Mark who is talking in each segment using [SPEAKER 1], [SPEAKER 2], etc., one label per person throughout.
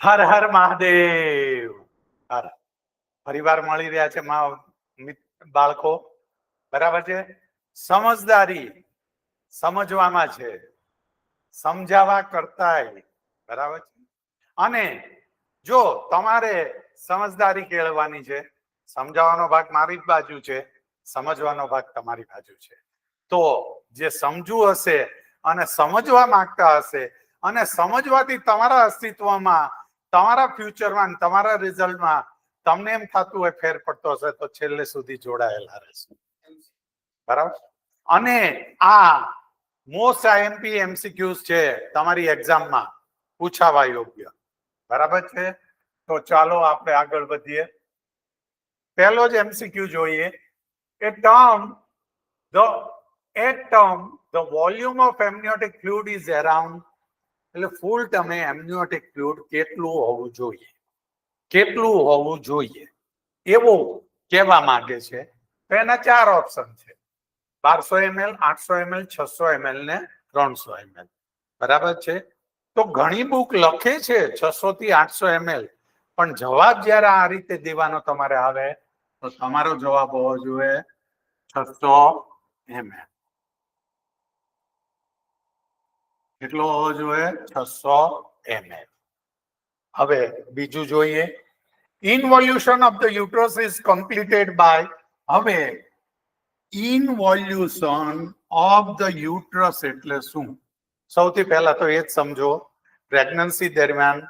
[SPEAKER 1] હર હર મહાદેવ. હર ફરીવાર મળી રહ્યા છે બાળકો, બરાબર છે. સમજદારી સમજવામાં છે, સમજાવવા કરતાય, બરાબર છે. અને જો તમારે સમજદારી કેળવવાની છે, સમજાવવાનો ભાગ મારી બાજુ છે, સમજવાનો ભાગ તમારી બાજુ છે. તો જે સમજવું હશે અને સમજવા માંગતા હશે અને સમજવાથી તમારા અસ્તિત્વમાં, તમારા ફ્યુચરમાં, તમારા રિઝલ્ટમાં તમને એમ થતું હોય ફેર પડતો હશે તો છેલ્લે સુધી જોડાયેલા રહેશે, બરાબર. અને આ મોસ્ટ આઈએમપી એમસીક્યુઝ છે તમારી એક્ઝામમાં પૂછાવા યોગ્ય, બરાબર છે. તો ચાલો આપણે આગળ વધીએ. પહેલો જ એમસીક્યુ જોઈએ. એ term the volume of amniotic fluid is around, એટલે ફૂલ ટર્મે એમનિયોટિક ફ્લુઇડ કેટલું હોવું જોઈએ, કેટલું હોવું જોઈએ એવું કહેવા માંગે છે. તો એના 4 ઓપ્શન છે: 1200 ml, 800 ml, 600 ml ને 300 ml, બરાબર છે. તો ઘણી બુક લખે છે 600 થી 800 ml, પણ જવાબ જ્યારે આ રીતે દેવાનો તમારે આવે તો તમારો જવાબ હોવો જોઈએ 600 ml. કેટલો હોવો જોઈએ? 600 ml. હવે બીજું જોઈએ. Involution of the uterus is completed by. હવે ઇન્વોલ્યુશન ઓફ ધ યુટ્રસ એટલે શું? સૌથી પહેલા તો એ જ સમજો, પ્રેગ્નન્સી દરમિયાન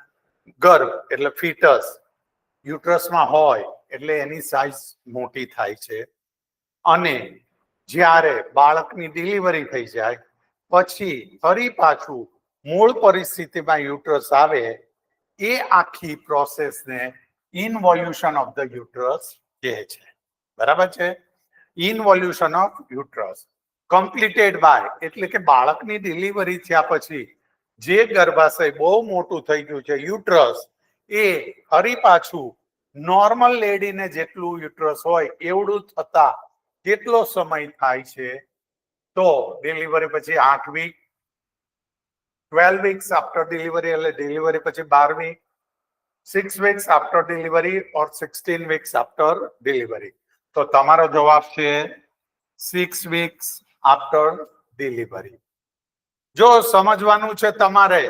[SPEAKER 1] ગર્ભ એટલે ફીટસ યુટ્રસમાં હોય એટલે એની સાઇઝ મોટી થાય છે, અને જ્યારે બાળકની ડિલિવરી થઈ જાય પછી ફરી પાછું મૂળ પરિસ્થિતિમાં યુટ્રસ આવે, એ આખી પ્રોસેસને ઇન્વોલ્યુશન ઓફ ધ યુટ્રસ કહે છે, બરાબર છે. ઇન્વોલ્યુશન ઓફ યુટ્રસ કમ્પ્લીટેડ બાય એટલે કે બાળકની ડિલિવરી થયા પછી જે ગર્ભાશય બહુ મોટું થઈ ગયું છે યુટ્રસ, એ ફરી પાછું નોર્મલ લેડીને જેટલું યુટ્રસ હોય એવડું થતા કેટલો સમય થાય છે? તો ડિલિવરી પછી 8 વીક, 12 weeks after delivery એટલે ડિલિવરી પછી 12 week, 6 weeks after delivery or 16 weeks after delivery. તો તમારો જવાબ છે 6 weeks after delivery. જો સમજવાનું છે તમારે,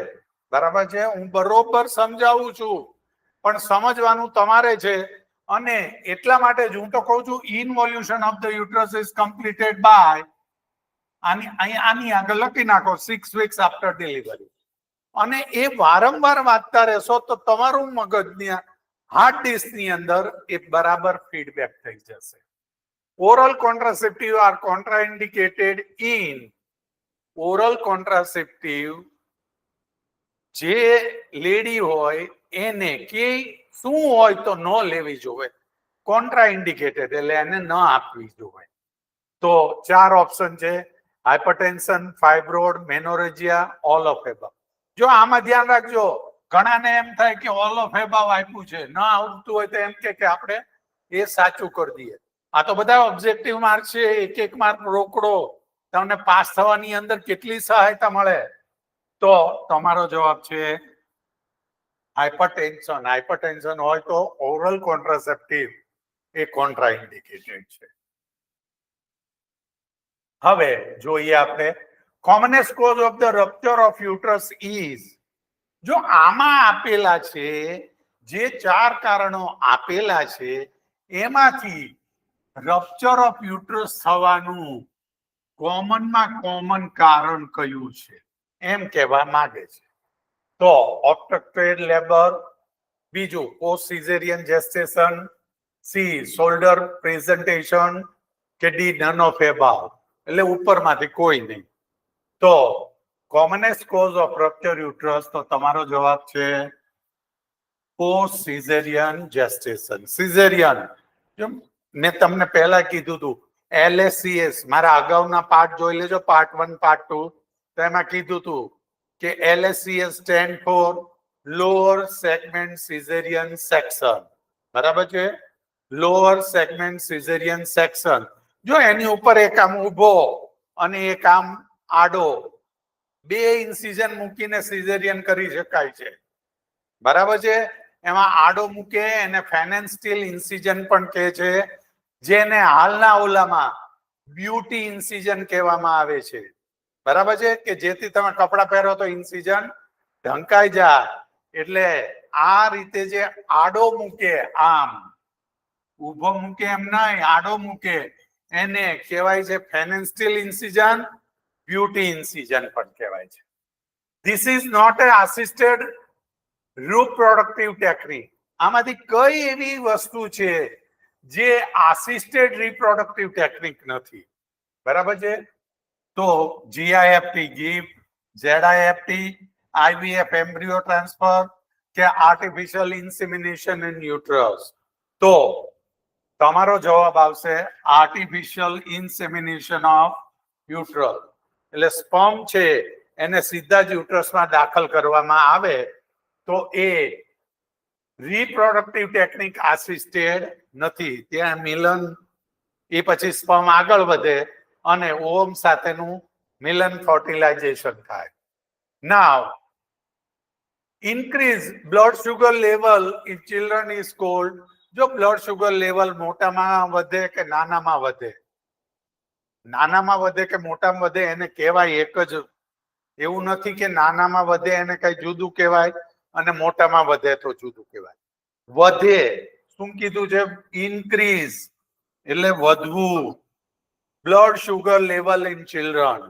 [SPEAKER 1] બરાબર છે. હું બરોબર સમજાવું છું પણ સમજવાનું તમારે છે, અને એટલા માટે જ હું તો કહું છું involution of the uterus is completed by, આની આગળ લખી નાખો 6 weeks after delivery. અને એ વારંવાર વાંચતા રહેશો તો તમારું મગજની હાર્ડ ડિસ્કની અંદર એ બરાબર ફીડબેક થઈ જશે. Oral contraceptive are contraindicated in. Oral contraceptive જે લેડી હોય એને કે શું હોય તો ન લેવી જોઈએ, કોન્ટ્રાઇન્ડિકેટેડ એટલે એને ન આપવી જોઈએ. તો 4 ઓપ્શન છે: hypertension, fibroid, menorrhagia, all of above. જો આમાં ધ્યાન રાખજો, ઘણાને એમ થાય કે ઓલ ઓફ એબવ આપ્યું છે, ન આવતું હોય તો એમ કે આપણે એ સાચું કરી દઈએ. આ તો બધા ઓબ્જેક્ટિવ માર્ક છે, એક એક માર્ક રોકડો, તમને પાસ થવાની અંદર કેટલી સહાયતા મળે. તો તમારો જવાબ છે હાઇપરટેન્શન. હાઇપરટેન્શન હોય તો ઓરલ કોન્ટ્રાસેપ્ટિવ એ કોન્ટ્રાઇન્ડિકેટેડ છે. હવે જોઈએ આપણે કોમનેસ્ટ cause of the rupture of uterus is. જો આમાં આપેલા છે, જે 4 કારણો આપેલા છે એમાંથી રપ્ચર ઓફ યુટ્રસ થવાનું કોમનમાં કોમન કારણ કયું છે એમ કહેવા માંગે છે. તો ઓબ્સ્ટ્રક્ટેડ લેબર, બીજું post caesarean gestation, C shoulder presentation, કે ડી નન ઓફ એબવ એટલે ઉપરમાંથી કોઈ નહીં. તો commonest cause of rupture uterus, તો તમારો જવાબ છે પોસ્ટ સિઝેરિયન જેસ્ટેશન. સિઝેરિયન મેં તમને પહેલા કીધું હતું, LSCS મારા અગાઉના પાર્ટ જોઈ લેજો, પાર્ટ 1 પાર્ટ 2, તો એમાં કીધું હતું કે LSCS stand four lower segment caesarean section, બરાબર છે. Lower segment caesarean section. જો એની ઉપર એક આમ ઊભો અને એક આમ આડો 2 ઇન્સિઝન મૂકીને સિઝેરિયન કરી શકાય છે, બરાબર છે. એમાં આડો મૂકે એને ફેનેન્સ્ટિલ ઇન્સિઝન પણ કહે છે, જેને હાલના ઓલામાં બ્યુટી ઇન્સિઝન કહેવામાં આવે છે. બરાબર છે, કે જેથી તમે કપડા પહેરો તો ઇન્સિઝન ઢંકાઈ જાય. એટલે આ રીતે જે આડો મૂકે, આમ ઊભો મૂકે એમ નહીં, આડો મૂકે એને કહેવાય છે ફેનેન્સ્ટિલ ઇન્સિઝન, બ્યુટી ઇન્સિઝન પણ કહેવાય છે. This is not a assisted reproductive technique. આમાંથી કઈ એવી વસ્તુ છે જે આસિસ્ટેડ રિપ્રોડક્ટિવ ટેકનિક નથી? બરાબર છે. તો જીઆઈએફટી ગિફ્ટ, ઝેડઆઈએફટી, આઈવીએફ એમ્બ્રિયો ટ્રાન્સફર કે આર્ટિફિશિયલ ઇન્સેમિનેશન ઇન યુટ્રસ. તો તમારો જવાબ આવશે આર્ટિફિશિયલ ઇન્સેમિનેશન ઓફ યુટ્રસ. એટલે સ્પર્મ છે એને સીધા જ યુટ્રસમાં દાખલ કરવામાં આવે તો એ રિપ્રોડક્ટિવ ટેકનિક આસિસ્ટેડ નથી. ત્યાં મિલન, એ પછી સ્પર્મ આગળ વધે અને ઓવમ સાથેનું મિલન, ફર્ટિલાઇઝેશન થાય. Now increase blood sugar level in children is called. જો બ્લડ શુગર લેવલ મોટામાં વધે કે નાનામાં વધે, નાનામાં વધે કે મોટામાં વધે એને કહેવાય એક જ. એવું નથી કે નાનામાં વધે એને કઈ જુદું કહેવાય અને મોટામાં વધે તો જુદું કહેવાય. વધે શું કીધું છે? ઇન્ક્રીઝ એટલે વધવું. Blood sugar level in children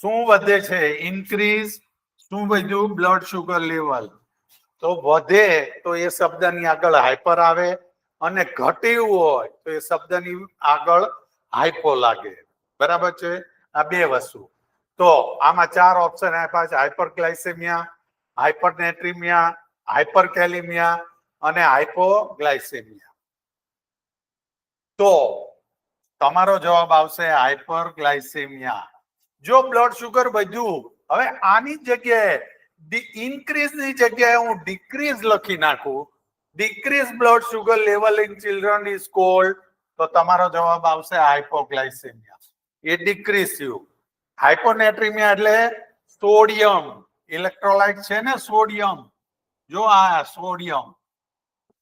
[SPEAKER 1] શું વધે છે? ઇન્ક્રીઝ. શું વધ્યું? Blood sugar level. તો વધે તો એ શબ્દની આગળ હાઈપર આવે અને ઘટ્યું હોય તો એ શબ્દની આગળ હાઈપો લાગે. બરાબર છે. આ બે વસ્તુ. તો આમાં 4 ઓપ્શન આપ્યા છે: હાઇપરગ્લાયસેમિયા, હાઇપરનેટ્રીમિયા, હાઇપરકેલેમિયા અને હાઇપોગ્લાયસેમિયા. તો તમારો જવાબ આવશે હાઇપરગ્લાયસેમિયા. જો બ્લડ શુગર વધ્યું, હવે આની જગ્યાએ ઇન્ક્રીઝ ની જગ્યાએ હું ડિક્રીઝ લખી નાખું, decrease blood sugar level in children is cold, તો તમારો જવાબ આવશે હાઇપોગ્લાયસેમિયા. એ ડિક્રીઝ થયું. હાઇપોનેટ્રીમિયા એટલે સોડિયમ, ઇલેક્ટ્રોલાઇટ છે ને સોડિયમ, જો આ સોડિયમ,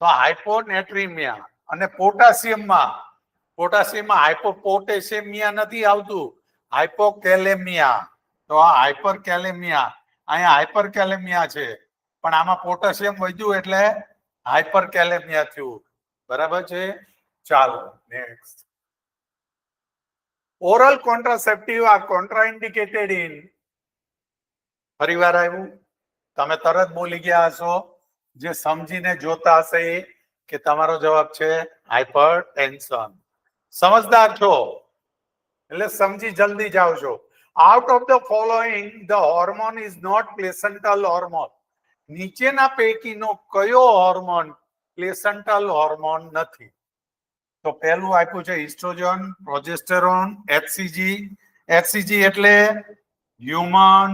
[SPEAKER 1] તો હાઇપોનેટ્રીમિયા. અને પોટાશિયમમાં હાઇપોપોટેશિયમિયા નથી આવતું, હાઇપોકેલેમિયા. તો આ હાઇપરકેલેમિયા, અહીંયા હાઇપરકેલેમિયા છે પણ આમાં પોટેશિયમ વધ્યું એટલે હાઇપરકેલેમિયા થયું. બરાબર છે. ચાલો next. Oral contraceptive are contraindicated in. ફરીવાર આવ્યું, તમે તરત બોલી ગયા હશો. જે સમજીને જોતા હશે કે તમારો જવાબ છે હાઇપરટેન્શન. સમજદાર છો એટલે સમજી જલ્દી જાઓ છો. Out of the following the hormone is not placental hormone. નીચેના પૈકીનો કયો હોર્મોન પ્લેસેન્ટલ હોર્મોન નથી? તો પહેલું આપ્યું છે ઇસ્ટ્રોજન, પ્રોજેસ્ટેરોન, એચસીજી. એચસીજી એટલે human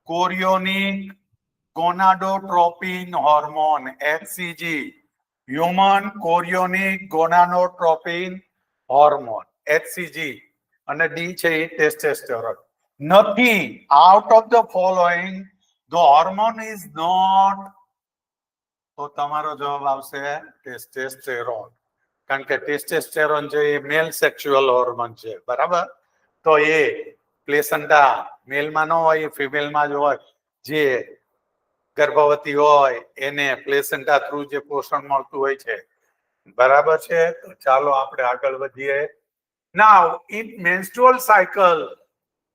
[SPEAKER 1] chorionic gonadotropin hormone, HCG. Human chorionic gonadotropin hormone, HCG. અને ડી છે એ ટેસ્ટેસ્ટેરોન. નથી. Out of the following the hormone is not, તો તમારો જવાબ આવશે ટેસ્ટેસ્ટેરોન. કારણ કે ટેસ્ટેસ્ટેરોન છે એ મેલ સેક્સ્યુઅલ હોર્મોન છે. બરાબર. તો એ પ્લેસેન્ટા મેલમાં ન હોય, એ ફિમેલમાં જ હોય. જે ગર્ભવતી હોય એને પ્લેસેન્ટા થ્રુ જે પોષણ મળતું હોય છે. બરાબર છે. તો ચાલો આપણે આગળ વધીએ. Now in menstrual cycle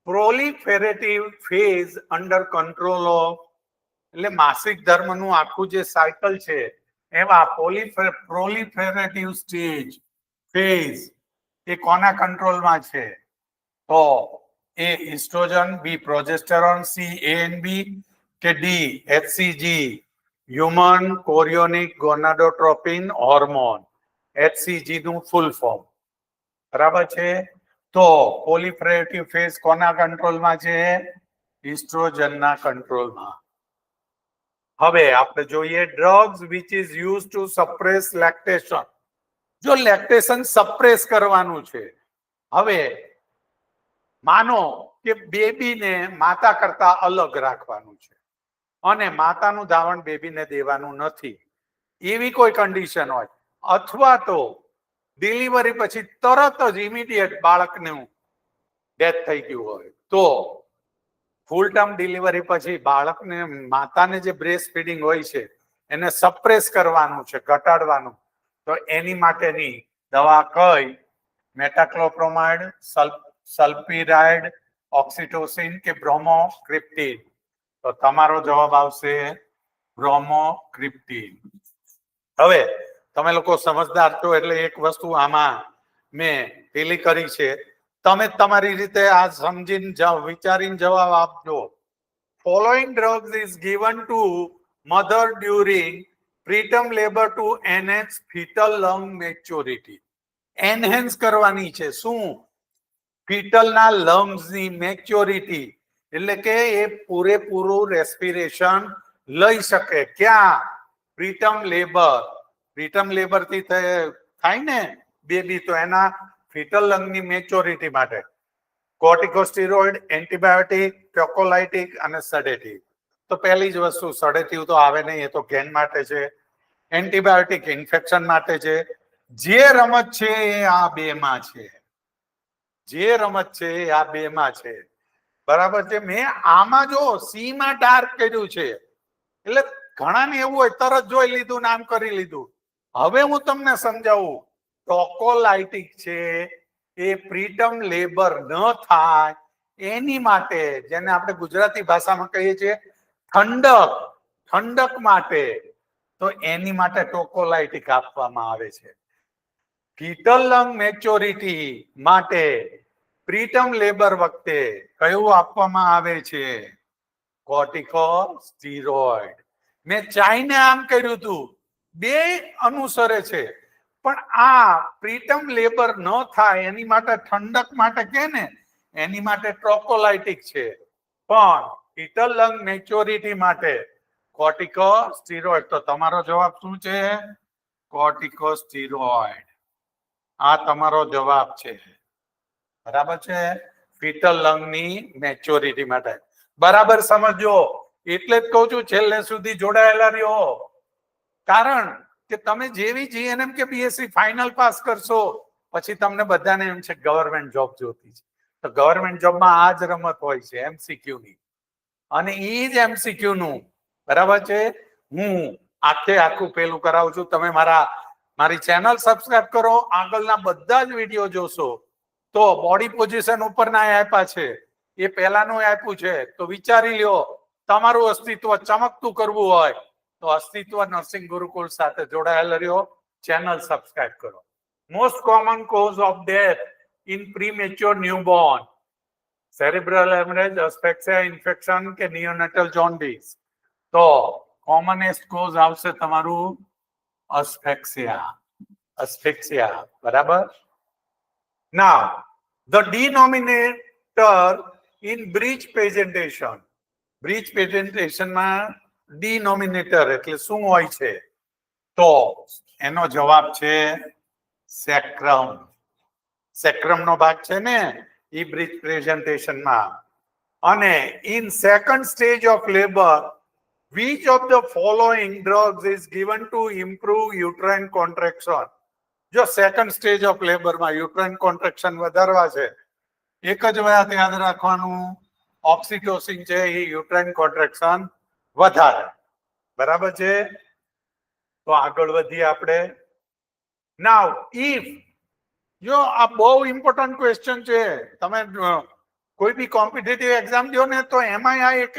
[SPEAKER 1] proliferative phase under control of, એટલે માસિક ધર્મનું આખું જે સાયકલ છે એમાં પ્રોલિફેરેટિવ સ્ટેજ ફેઝ એ કોના કંટ્રોલમાં છે? તો A oestrogen, B progesterone, C A and B કે D HCG, human chorionic gonadotropin hormone, HCG નું ફૂલ ફોર્મ. બરાબર છે. તો પ્રોલિફેરેટિવ ફેઝ કોના કંટ્રોલમાં છે? ઇસ્ટ્રોજનના કંટ્રોલમાં. હવે આપણે જોઈએ drugs which is use to suppress lactation. જો લેક્ટેશન સપ્રેસ કરવાનું છે, હવે માનો કે બેબીને માતા કરતા અલગ રાખવાનું છે અને માતાનું ધાવણ બેબીને દેવાનું નથી, એવી કોઈ કન્ડિશન હોય, અથવા તો ડિલિવરી પછી તરત જ ઇમિડિયેટ બાળકનું ડેથ થઈ ગયું હોય, તો ફૂલ ટર્મ ડિલિવરી પછી બાળકને માતાને જે બ્રેસ્ટ ફીડિંગ હોય છે એને સપ્રેસ કરવાનું છે, ઘટાડવાનું, તો એની માટેની દવા કઈ? મેટાક્લોપ્રોમાઇડ, સલ્ફિરાઇડ, ઓક્સિટોસિન કે બ્રોમોક્રિપ્ટિન? તો તમારો જવાબ આવશે બ્રોમોક્રિપ્ટિન. હવે તમે લોકો સમજદાર છો એટલે એક વસ્તુ આમાં મેં પેલી કરી છે, તમે તમારી રીતે આ સમજીને વિચારીને જવાબ આપજો. Following drugs is given to mother during preterm labor to enhance fetal lung maturity. Enhance કરવાની છે શું? ફીટલના લંગ્સની મેચ્યોરિટી, એટલે કે એ પૂરેપૂરું રેસ્પિરેશન લઈ શકે. ક્યાં? પ્રીટર્મ લેબર. પ્રીટર્મ લેબર થી થાય ને બેબી, તો એના ફીટલ લંગની મેચ્યોરિટી માટે કોર્ટિકોસ્ટેરોઇડ, એન્ટીબાયોટિક, ટોકોલાઇટિક અને સેડેટિવ. તો પહેલી જ વસ્તુ, સેડેટિવ તો આવે નહીં, એ તો ગેન માટે છે. એન્ટીબાયોટિક ઇન્ફેક્શન માટે છે. જે રમત છે એ આ બેમાં છે. જે રમત છે એ આ બેમાં છે. બરાબર છે? મેં આમાં જો સી માં ડાર્ક કર્યું છે, એટલે ઘણાને એવું હોય તરત જોઈ લીધું, નામ કરી લીધું. હવે હું તમને સમજાવું. ટોકોલાઇટિક છે એ પ્રીટર્મ લેબર ન થાય એની માટે, જેને આપણે ગુજરાતી ભાષામાં કહીએ છીએ ઠંડક, ઠંડક માટે, તો એની માટે ટોકોલાઇટિક આપવામાં આવે છે. ફીટલ લંગ મેચ્યોરિટી માટે પ્રીટર્મ લેબર વખતે કયું આપવામાં આવે છે? કોર્ટિકોસ્ટેરોઇડ. મેં ચાઈને આમ કર્યું હતું, બે અનુસરે છે, પણ આ પ્રીટર્મ લેબર ન થાય એની માટે ઠંડક માટે કે ને, એની માટે ટ્રોકોલાઇટિક છે. પણ ફીટલ લંગ મેચ્યોરિટી માટે કોર્ટિકોસ્ટેરોઇડ. તો તમારો જવાબ શું છે? કોર્ટિકોસ્ટેરોઇડ. આ તમારો જવાબ છે. બરાબર છે? ફીટલ લંગની મેચ્યોરિટી માટે. બરાબર સમજો. એટલે જ કહું છું છેલ્લે સુધી જોડાયેલા રહ્યો. કારણ કે તમે જેવી જીએનએમ કે બીએસસી ફાઇનલ પાસ કરશો પછી તમને બધાને એમ છે ગવર્મેન્ટ જોબ જોતી છે. તો ગવર્મેન્ટ જોબમાં આ જ રમત હોય છે, એમસીક્યુ ની. અને એ જ એમસીક્યુ નું, બરાબર છે, હું આખું પેલું કરાવું છું. તમે મારી ચેનલ સબસ્ક્રાઇબ કરો, આગળના બધા જ વિડીયો જોશો. તો બોડી પોઝિશન ઉપરના આપ્યા છે, એ પહેલાનું આપ્યું છે. તો વિચારી લ્યો, તમારું અસ્તિત્વ ચમકતું કરવું હોય તો અસ્તિત્વ નર્સિંગ ગુરુકુળ સાથે જોડાયેલા રહ્યો, ચેનલ સબસ્ક્રાઇબ કરો. Most common cause of death in premature newborn: cerebral haemorrhage, asphyxia infection કે નિયોનેટલ જોન્ડિસ? તો કોમનેસ્ટ કોઝ આવશે તમારું એસ્ફેક્સિયા. એસ્ફેક્સિયા, બરાબર. Now, the denominator in breech presentation. Breach પ્રેઝન્ટેશનમાં ડિનોમિનેટર એટલે શું હોય છે? તો એનો જવાબ છે સેક્રમ. સેક્રમનો ભાગ છે ને એ બ્રીચ પ્રેઝન્ટેશનમાં. અને in second stage of labour, which of the following drugs is given to improve uterine contraction? જો second stage of લેબરમાં uterine contraction વધારવા છે, એક જ વાત યાદ રાખવાનું, ઓક્સિટોસિન છે એ યુટ્રાઇન કોન્ટ્રેક્શન વધારે. બરાબર છે? તો આગળ વધીએ આપણે. નાઉ ઇફ, જો આ બહુ ઇમ્પોર્ટન્ટ ક્વેશ્ચન છે, તમે કોઈ બી કોમ્પિટિટિવ એક્ઝામ દો ને તો એમાં આ એક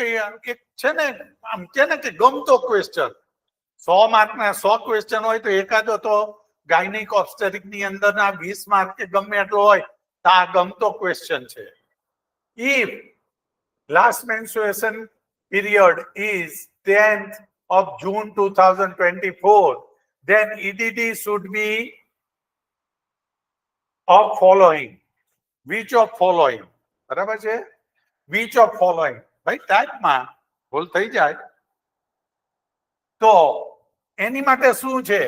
[SPEAKER 1] છે ને, આમ કે ને કે ગમતો ક્વેશ્ચન. 100 માર્કના 100 ક્વેશ્ચન હોય તો એકાદો તો ગાયનિક ઓબ્સ્ટેટ્રિક ની અંદરના 20 માર્ક કે ગમે એટલો હોય તો આ ગમતો ક્વેશ્ચન છે. If last menstruation period is 10th of June 2024, then EDD should be of following. Which of following? બરાબર છે? Which of following? ભાઈ ટાઈપમાં ભૂલ થઈ જાય તો એની માટે શું છે?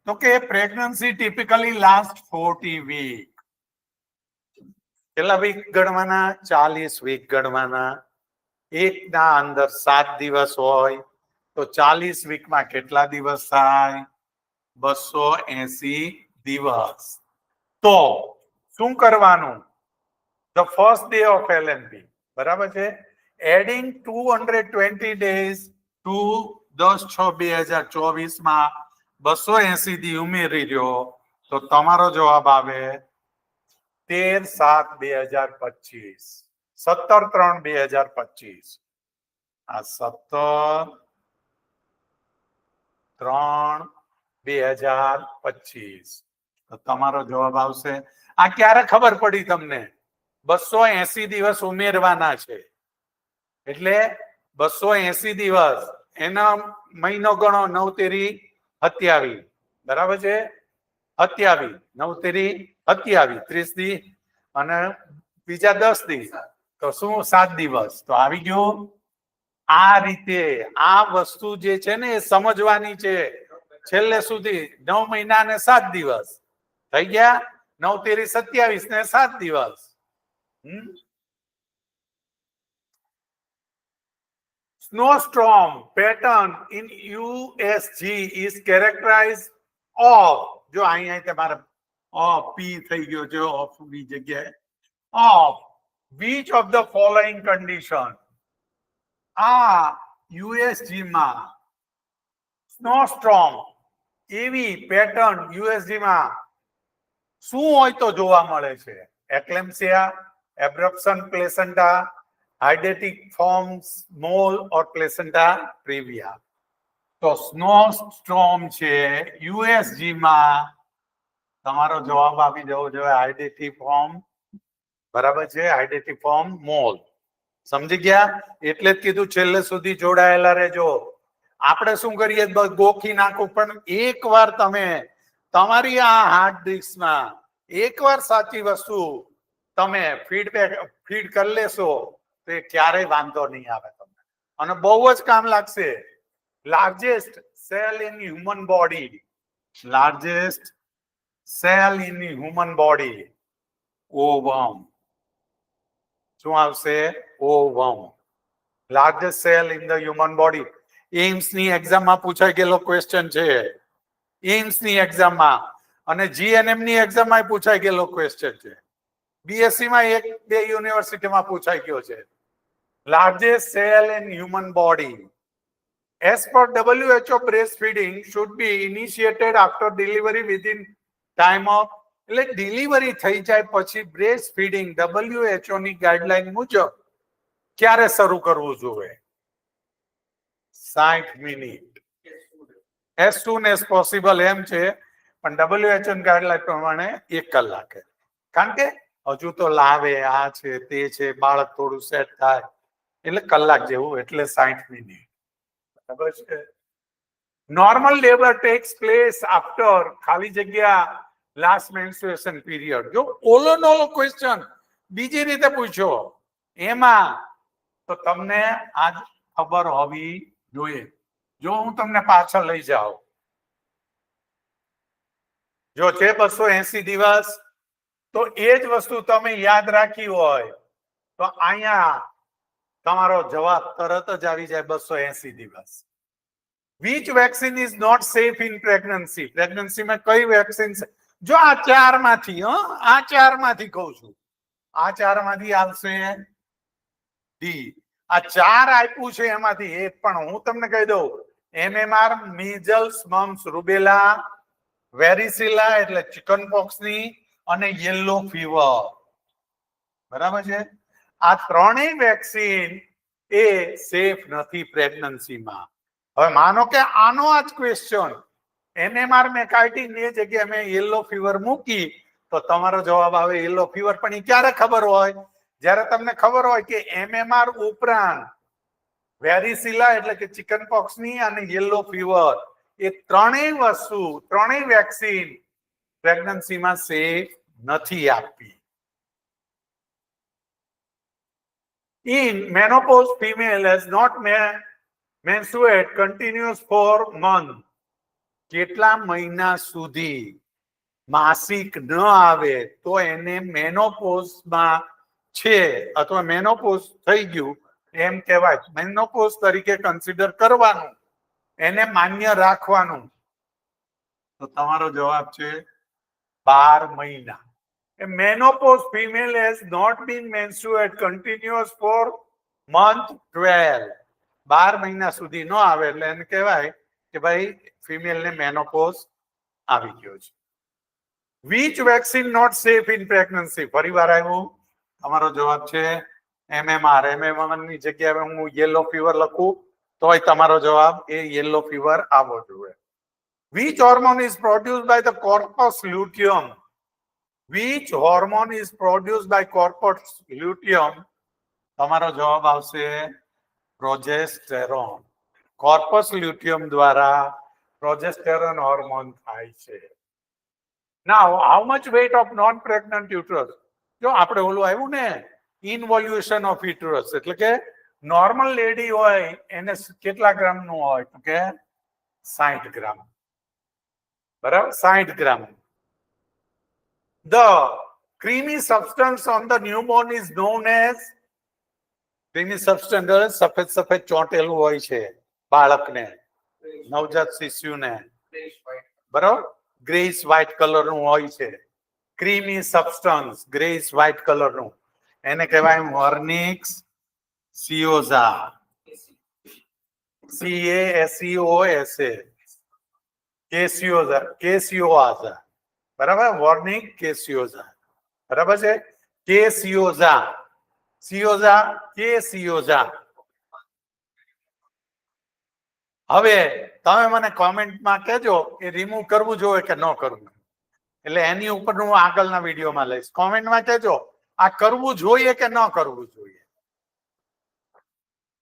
[SPEAKER 1] તો કે પ્રેગ્નન્સી ટિપિકલી લાસ્ટ 40 વીક. કેટલા વીક ગણવાના? 40 વીક ગણવાના. એકના અંદર 7 દિવસ હોય તો 40 વીકમાં કેટલા દિવસ થાય? 280 દિવસ. તો શું કરવાનું? The first day of LNP, બરાબર છે? Adding 220 days to 10/6/2024 માં 280 દી ઉમેરી રહ્યો તો તમારો જવાબ આવે 13/7/2025. 17/3/2025. આ 17/3/2025. તો તમારો જવાબ આવશે. આ ક્યારે ખબર પડી તમને? 280 દિવસ ઉમેરવાના છે એટલે 280 દિવસ એના મહિનો ગણો 9 તેરી 27, બરાબર છે? 27 9 તેરી 27 30 દી અને બીજા 10 દી તો શું 7 દિવસ. તો આવી ગયું. આ રીતે આ વસ્તુ જે છે ને એ સમજવાની છે છેલ્લે સુધી. 9 મહિના ને 7 દિવસ થઈ ગયા. 9 તેરી 27 ને 7 દિવસ. Snowstorm pattern in USG is characterized of, જો અહીંયા તમારે of p થઈ ગયો છે, of ની જગ્યાએ of which of the following condition? આ USG માં snowstorm એવી પેટર્ન USG માં શું હોય તો જોવા મળે છે? એક્લેમ્સિયા, એબ્રપ્શન પ્લેસેન્ટા, હાઇડેટિક ફોર્મ્સ મોલ ઓર પ્લેસેન્ટા પ્રીવિયા. તો સ્નોસ્ટોર્મ છે USG માં તમારો જવાબ આપી જવો જોઈએ હાઇડેટિક ફોર્મ, બરાબર છે? હાઇડેટિક ફોર્મ મોલ. સમજી ગયા? એટલે જ કીધું છેલ્લે સુધી જોડાયેલા રહેજો. આપણે શું કરીએ ગોખી નાખું, પણ એકવાર તમે તમારી આ હાર્ડ ડિસ્કમાં એકવાર સાચી વસ્તુ તમે ફીડ કરી લેશો તો એ ક્યારેય વાંધો નહીં આવે તમને અને બહુ જ કામ લાગશે. Largest cell in human body, largest cell in human body, ovum. શું આવશે? Ovum. Largest cell in the human body. AIIMS ની એક્ઝામમાં પૂછાઈ ગયેલો ક્વેશ્ચન છે. એમ્સ ની એક્ઝામમાં અને જીએનએમ ની એક્ઝામમાં પૂછાઈ ગયેલો ક્વેશ્ચન છે. બીએસસી માં 1-2 યુનિવર્સિટીમાં પૂછાઈ ગયો છે. Largest cell in human body. As per WHO, breastfeeding should be initiated after delivery within time of, એટલે ડિલિવરી થઈ જાય પછી બ્રેસ્ટ ફીડિંગ WHO ની ગાઈડલાઈન મુજબ ક્યારે શરૂ કરવું જોઈએ? 60 minute. As soon as possible એમ છે, પણ WHO ની ગાઈડલાઈન પ્રમાણે 1 કલાકે. કારણ કે હજુ તો લાવે આ છે તે છે, બાળક થોડું સેટ થાય એટલે કલાક જેવું, એટલે 60 મિનિટ. બરાબર છે? Normal labour tax place after ખાલી જગ્યા લાસ્ટ મેન્સ્ટ્રુએશન પીરિયડ. જો ઓલો નોલો ક્વેશ્ચન બીજી રીતે પૂછ્યો એમાં તો તમને આજ ખબર હોવી જોઈએ. જો હું તમને પાછળ લઈ જાઉં, જો છે 280 દિવસ તો એ જ વસ્તુ તમે યાદ રાખી હોય તો અહીંયા તમારો જવાબ તરત જ આવી જાય 280 દિવસ. Which vaccine is not safe in pregnancy? Pregnancy માં કઈ વેક્સિન? જો આ 4 માંથી, આ 4 માંથી કહું છું, આ 4 માંથી આવશે ડી. આ 4 આપ્યું છે એમાંથી એક પણ હું તમને કહી દઉં. MMR, મીઝલ્સ, મમ્સ, રૂબેલા, વેરિસિલા એટલે ચિકન પોક્સ ની અને યેલો ફીવર. બરાબર છે? આ ત્રણેય વેક્સિન એ સેફ નથી પ્રેગ્નન્સીમાં. હવે માનો કે આનો આ જ ક્વેશ્ચન MMR મેં કાઢી ને જગ્યાએ મેં યેલો ફીવર મૂકી તો તમારો જવાબ આવે યેલો ફીવર. પણ એ ક્યારે ખબર હોય? જ્યારે તમને ખબર હોય કે MMR ઉપરાંત વેરિસિલા એટલે કે ચિકન પોક્સ ની અને યેલો ફીવર એ ત્રણેય વસ્તુ, ત્રણેય વેક્સિન પ્રેગ્નન્સીમાં સેફ નથી આપી. In menopause, female has not menstruate continuous for month. કેટલા મહિના સુધી માસિક ન આવે તો એને મેનોપોઝમાં છે અથવા મેનોપોઝ થઈ ગયું એમ કહેવાય. મેનોપોઝ તરીકે કન્સિડર કરવાનું, એને માન્ય રાખવાનું. તો તમારો જવાબ છે 12 મહિના. A menopause female has not been menstruate continuous for month 12. 12 મહિના સુધી ન આવે એટલે એને કહેવાય કે ભાઈ ફિમેલ ને મેનોપોઝ આવી ગયો છે. Which vaccine not safe in pregnancy? ફરીવાર આવ્યું. તમારો જવાબ છે MMR. MMR ની જગ્યાએ હું યેલો ફીવર લખું તોય તમારો જવાબ એ યેલો ફીવર આવવો જોઈએ. Which hormone is produced by the corpus luteum? Which hormone is produced by corpus luteum? તમારો જવાબ આવશે પ્રોજેસ્ટેરોન. કોર્પસ લ્યુટિયમ દ્વારા પ્રોજેસ્ટેરોન હોર્મોન થાય છે. Now, how much weight of non-pregnant uterus? જો આપણે ઓલું આવ્યું ને ઇન્વોલ્યુશન ઓફ યુટરસ એટલે કે નોર્મલ લેડી હોય એને કેટલા ગ્રામનું હોય તો કે 60 ગ્રામ. બરાબર 60 ગ્રામ. The creamy substance on the newborn is known as creamy substance. સફેદ સફેદ ચોંટેલું હોય છે બાળકને, નવજાત શિશુને, બરાબર ગ્રેઇશ વ્હાઇટ કલરનું હોય છે. ક્રીમી સબસ્ટન્સ ગ્રેઇશ વ્હાઇટ કલરનું એને કહેવાય વર્નિક્સ સિયોઝા. CASEOSA કેસિયોઝા. બરાબર વર્નિક કેસિયોઝા. બરાબર છે કેસિયોઝા. કેસિયોઝા. હવે તમે મને કોમેન્ટમાં કહેજો એ રિમૂવ કરવું જોઈએ કે ન કરવું, એટલે એની ઉપર હું આગળના વિડીયોમાં લઈશ. કોમેન્ટમાં કહેજો આ કરવું જોઈએ કે ન કરવું જોઈએ.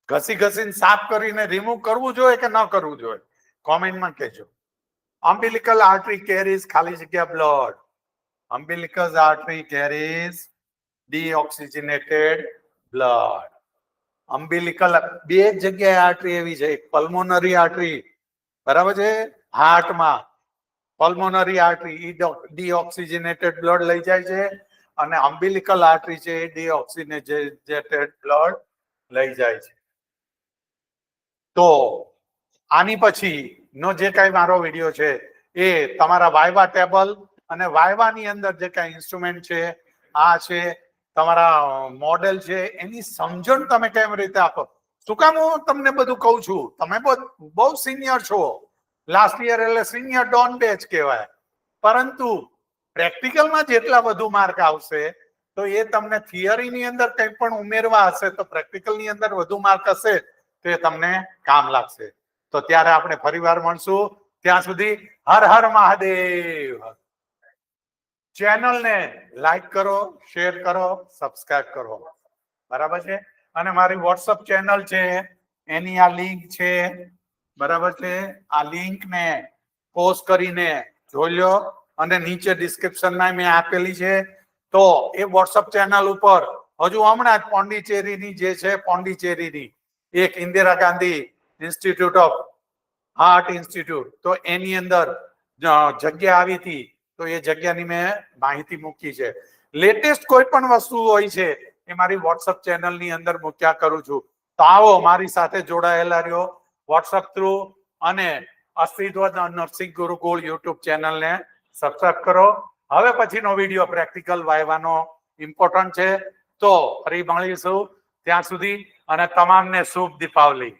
[SPEAKER 1] ઘસી ઘસીને સાફ કરીને રિમૂવ કરવું જોઈએ કે ન કરવું જોઈએ, કોમેન્ટમાં કહેજો. Umbilical artery carries ખાલી જગ્યા blood. Umbilical artery carries deoxygenated blood. Umbilical બે જગ્યાએ આર્ટરી એવી છે, પલ્મોનરી આર્ટરી બરાબર છે હાર્ટમાં, પલ્મોનરી આર્ટરી ડીઓક્સિજનેટેડ બ્લડ લઈ જાય છે અને અમ્બિલિકલ આર્ટરી છે એ ડીઓક્સિજનેટેડ બ્લડ લઈ જાય છે. તો આની પછી નો જે કાંઈ મારો વિડીયો છે એ તમારા વાયવા ટેબલ અને વાયવાની અંદર જે કાંઈ ઇન્સ્ટ્રુમેન્ટ છે આ છે તમારા મોડેલ છે એની સમજણ તમે કેમ રીતે આપો. શું કામ હું તમને બધું કહું છું, તમે બહુ સિનિયર છો, લાસ્ટ યર એટલે સિનિયર ડોન બેચ કહેવાય, પરંતુ પ્રેક્ટિકલમાં જેટલા વધુ માર્ક આવશે તો એ તમને થિયરીની અંદર કંઈ પણ ઉમેરવા હશે તો પ્રેક્ટિકલની અંદર વધુ માર્ક હશે તો એ તમને કામ લાગશે. તો ત્યારે આપણે ફરીવાર મળશું. ત્યાં સુધી હર હર મહાદેવ. ચેનલને લાઈક કરો, શેર કરો, સબસ્ક્રાઇબ કરો. બરાબર છે. અને મારી વોટ્સઅપ ચેનલ છે એની આ લિંક છે. બરાબર છે. આ લિંકને પોસ્ટ કરીને જોઈ લો અને નીચે ડિસ્ક્રિપ્શનમાં મેં આપેલી છે. તો એ વોટ્સઅપ ચેનલ ઉપર હજુ હમણાં જ પોંડિચેરીની જે છે પોંડિચેરીની એક Indira Gandhi institute of heart institute તો એની અંદર જગ્યા આવી હતી તો એ જગ્યાની મેં માહિતી મૂકી છે. લેટેસ્ટ કોઈ પણ વસ્તુ હોય છે એ મારી વોટ્સઅપ ચેનલની અંદર મૂક્યા કરું છું. તો આવો મારી સાથે જોડાયેલા રહ્યો વોટ્સઅપ થ્રુ અને અસ્તિત્વ નર્સિંગ ગુરુકુળ યુટ્યુબ ચેનલને સબસ્ક્રાઇબ કરો. હવે પછીનો વિડીયો પ્રેક્ટિકલ વાયવાનો ઇમ્પોર્ટન્ટ છે. તો ફરી મળીશું ત્યાં સુધી અને તમામને શુભ દીપાવલી.